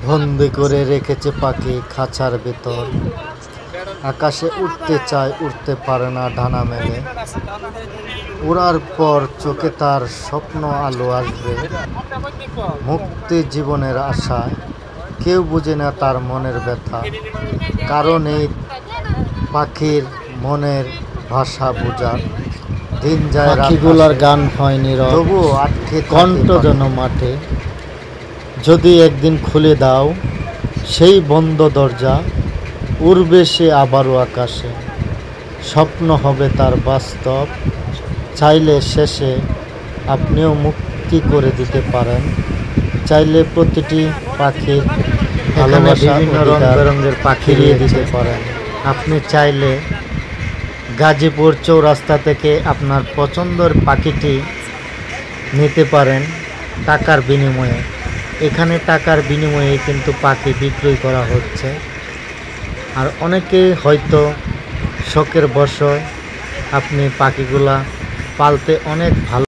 বন্দি করে রেখেছে পাখি খাঁচার ভেতর। আকাশে উঠতে চায়, উঠতে পারে না ডানা মেলে। উড়ার পর চোখে তার স্বপ্ন আলো আসবে, মুক্তি জীবনের আশায়। কেউ বুঝে না তার মনের ব্যথা, কারণ এই পাখির মনের ভাষা বোঝার। দিন যায়, পাখিগুলার গান হয় নীরব, তবুও আটকে কণ্ঠ যেন মাঠে। যদি একদিন খুলে দাও সেই বন্ধ দরজা, উড়বে সে আবারও আকাশে। স্বপ্ন হবে তার বাস্তব, চাইলে শেষে আপনিও মুক্তি করে দিতে পারেন। চাইলে প্রতিটি পাখির ভালোবাসা, বিভিন্ন রং বেরঙের পাখি ফিরিয়ে দিতে পারেন। আপনি চাইলে গাজীপুর চৌরাস্তা থেকে আপনার পছন্দের পাখিটি নিতে পারেন টাকার বিনিময়ে। এখানে টাকার বিনিময়ে কিন্তু পাখি বিক্রয় করা হচ্ছে। আর অনেকেই হয়তো শখের বশে আপনি পাখিগুলা পালতে অনেক ভালো